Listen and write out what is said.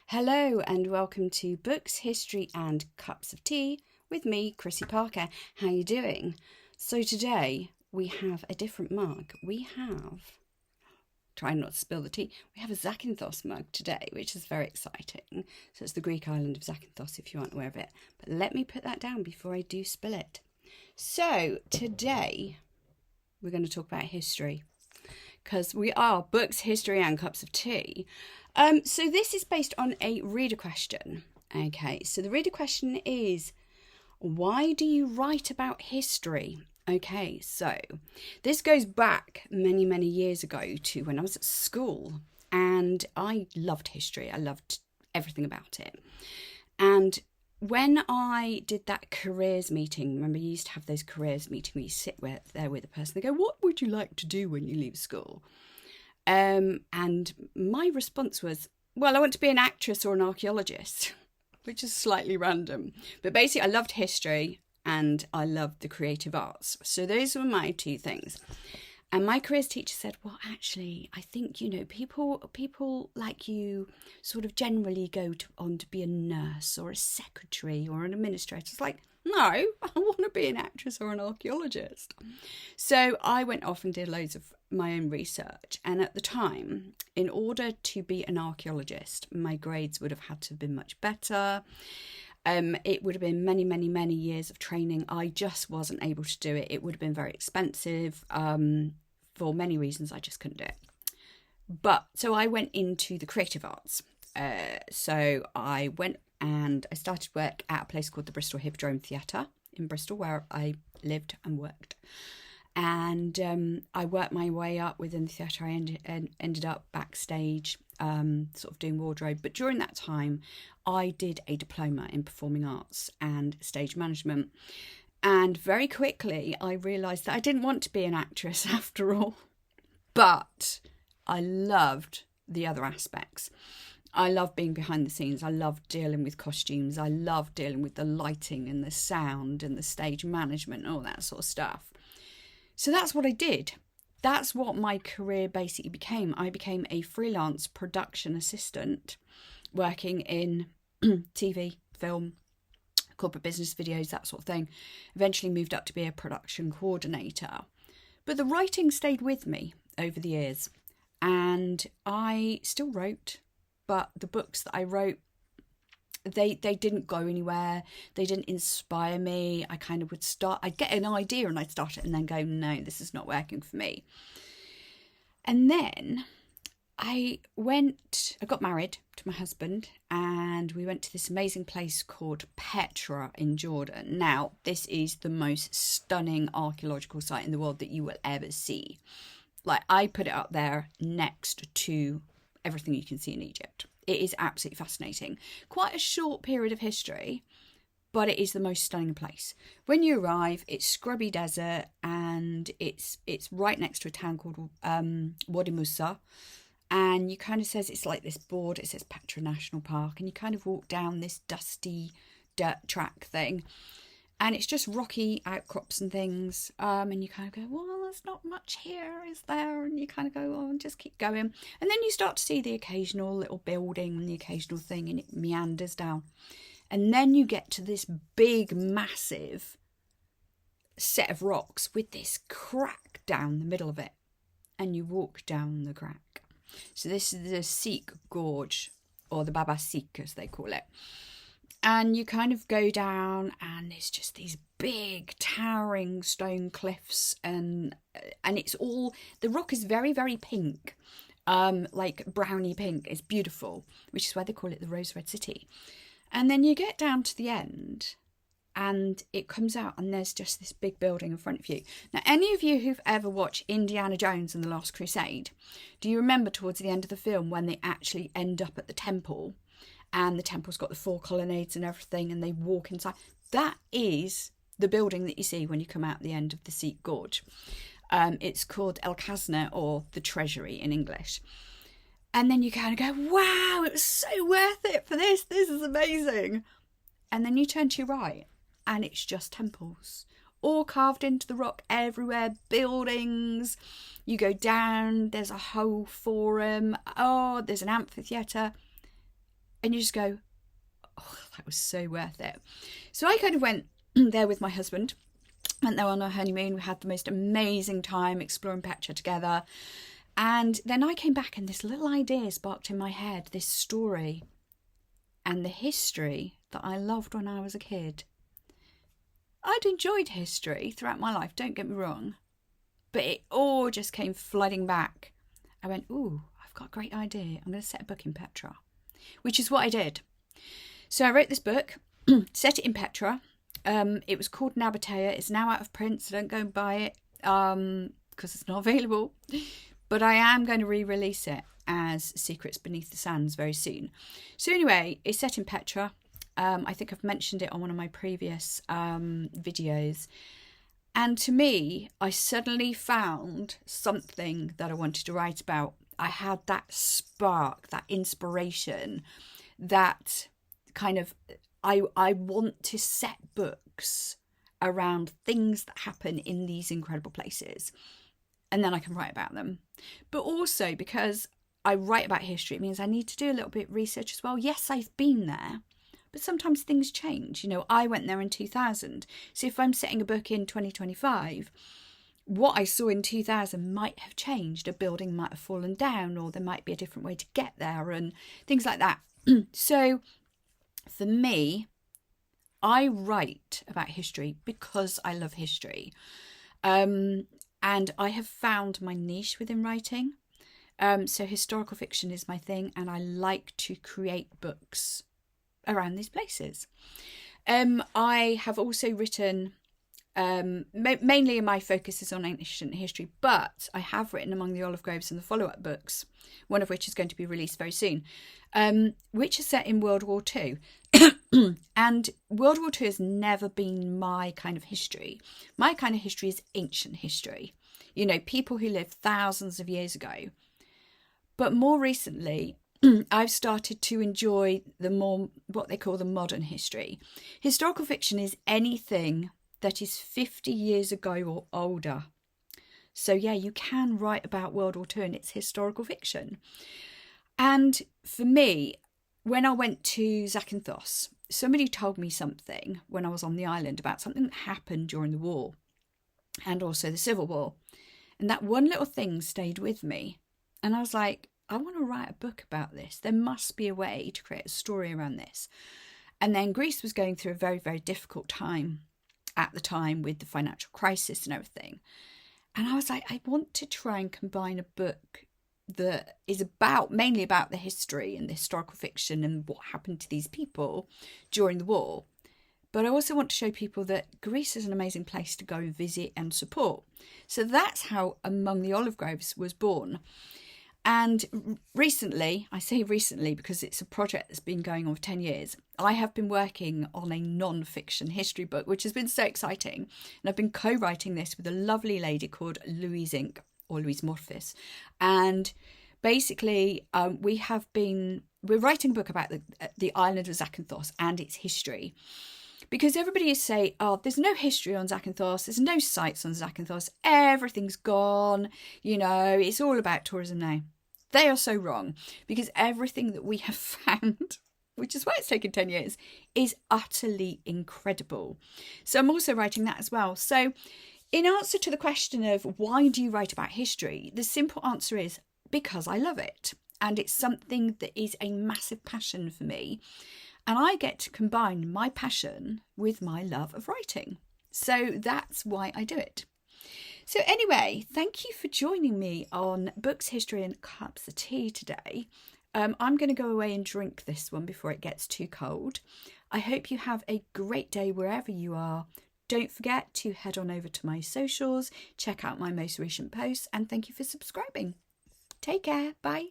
Hello and welcome to Books, History and Cups of Tea with me, Chrissy Parker. How are you doing? So today we have a different mug. Trying not to spill the tea, we have a Zakynthos mug today, which is very exciting. So it's the Greek island of Zakynthos if you aren't aware of it. But let me put that down before I do spill it. So today we're going to talk about history, because we are Books, History and Cups of Tea. So this is based on a reader question. Okay, so the reader question is, why do you write about history? Okay, so this goes back many years ago to when I was at school, and I loved history. I loved everything about it. And when I did that careers meeting, remember you used to have those careers meetings where you sit there with a person, they go, what would you like to do when you leave school? And my response was, well, I want to be an actress or an archaeologist, which is slightly random. But basically, I loved history and I loved the creative arts. So those were my two things. And my careers teacher said, well, actually, I think, people like you sort of generally go on to be a nurse or a secretary or an administrator. It's like, no, I want to be an actress or an archaeologist. So I went off and did loads of my own research. And at the time, in order to be an archaeologist, my grades would have had to have been much better. It would have been many years of training. I just wasn't able to do it. It would have been very expensive. For many reasons, I just couldn't do it. So I went into the creative arts. So I went and I started work at a place called the Bristol Hippodrome Theatre in Bristol, where I lived and worked. And I worked my way up within the theatre. I ended up backstage, sort of doing wardrobe. But during that time, I did a diploma in performing arts and stage management. And very quickly, I realised that I didn't want to be an actress after all. But I loved the other aspects. I love being behind the scenes. I love dealing with costumes. I love dealing with the lighting and the sound and the stage management and all that sort of stuff. So that's what I did. That's what my career basically became. I became a freelance production assistant working in TV, film, corporate business videos, that sort of thing. Eventually moved up to be a production coordinator. But the writing stayed with me over the years. And I still wrote, but the books that I wrote, they didn't go anywhere. They didn't inspire me. I kind of I'd get an idea and I'd start it and then go, no, this is not working for me. And then I got married to my husband and we went to this amazing place called Petra in Jordan. Now, this is the most stunning archaeological site in the world that you will ever see. Like, I put it up there next to everything you can see in Egypt. It is absolutely fascinating. Quite a short period of history, but it is the most stunning place. When you arrive, it's scrubby desert and it's right next to a town called Wadi Musa. And you kind of it's like this board, it says Petra National Park, and you kind of walk down this dusty dirt track thing. And it's just rocky outcrops and things. And you kind of go, well, there's not much here, is there? And you kind of go, oh, and just keep going. And then you start to see the occasional little building and the occasional thing, and it meanders down. And then you get to this big, massive set of rocks with this crack down the middle of it. And you walk down the crack. So this is the Sikh Gorge, or the Baba Sikh, as they call it. And you kind of go down and it's just these big towering stone cliffs and it's all, the rock is very pink, like browny pink. It's beautiful, which is why they call it the Rose Red City. And then you get down to the end and it comes out and there's just this big building in front of you. Now, any of you who've ever watched Indiana Jones and the Last Crusade, do you remember towards the end of the film when they actually end up at the temple? And the temple's got the 4 colonnades and everything, and they walk inside. That is the building that you see when you come out the end of the Sikh Gorge. It's called El Khazna, or the Treasury in English. And then you kind of go, wow, it was so worth it for this. This is amazing. And then you turn to your right, and it's just temples, all carved into the rock everywhere, buildings. You go down, there's a whole forum. Oh, there's an amphitheatre. and you just go, oh, that was so worth it. So I kind of went there with my husband, went there on our honeymoon. We had the most amazing time exploring Petra together. And then I came back and this little idea sparked in my head, this story and the history that I loved when I was a kid. I'd enjoyed history throughout my life, don't get me wrong, but it all just came flooding back. I went, ooh, I've got a great idea. I'm going to set a book in Petra, which is what I did. So I wrote this book, set it in Petra. It was called Nabatea. It's now out of print, so don't go and buy it because it's not available. But I am going to re-release it as Secrets Beneath the Sands very soon. So anyway, it's set in Petra. I think I've mentioned it on one of my previous videos. And to me, I suddenly found something that I wanted to write about. I had that spark, that inspiration, that kind of, I want to set books around things that happen in these incredible places. And then I can write about them. But also because I write about history, it means I need to do a little bit of research as well. Yes, I've been there, but sometimes things change. You know, I went there in 2000. So if I'm setting a book in 2025, what I saw in 2000 might have changed. A building might have fallen down, or there might be a different way to get there and things like that. So for me, I write about history because I love history. And I have found my niche within writing. So historical fiction is my thing, and I like to create books around these places. I have also written, mainly my focus is on ancient history, but I have written Among the Olive Groves and the follow-up books, one of which is going to be released very soon, which is set in World War II. And World War II has never been my kind of history. My kind of history is ancient history. You know, people who lived thousands of years ago. But more recently, I've started to enjoy the more, what they call the modern history. Historical fiction is anything that is 50 years ago or older. So yeah, you can write about World War II and it's historical fiction. And for me, when I went to Zakynthos, somebody told me something when I was on the island about something that happened during the war and also the Civil War. And that one little thing stayed with me. And I was like, I want to write a book about this. There must be a way to create a story around this. And then Greece was going through a very, very difficult time at the time with the financial crisis and everything. And I was like, I want to try and combine a book that is mainly about the history and the historical fiction and what happened to these people during the war. But I also want to show people that Greece is an amazing place to go and visit and support. So that's how Among the Olive Groves was born. And recently, I say recently because it's a project that's been going on for 10 years, I have been working on a non-fiction history book, which has been so exciting. And I've been co-writing this with a lovely lady called Louise Inc. or Louise Morphis. And basically, we're writing a book about the island of Zakynthos and its history. Because everybody is saying, oh, there's no history on Zakynthos, there's no sites on Zakynthos, everything's gone, you know, it's all about tourism now. They are so wrong, because everything that we have found, which is why it's taken 10 years, is utterly incredible. So I'm also writing that as well. So in answer to the question of why do you write about history, the simple answer is because I love it. And it's something that is a massive passion for me. And I get to combine my passion with my love of writing. So that's why I do it. So anyway, thank you for joining me on Books, History and Cups of Tea today. I'm going to go away and drink this one before it gets too cold. I hope you have a great day wherever you are. Don't forget to head on over to my socials, check out my most recent posts, and thank you for subscribing. Take care. Bye.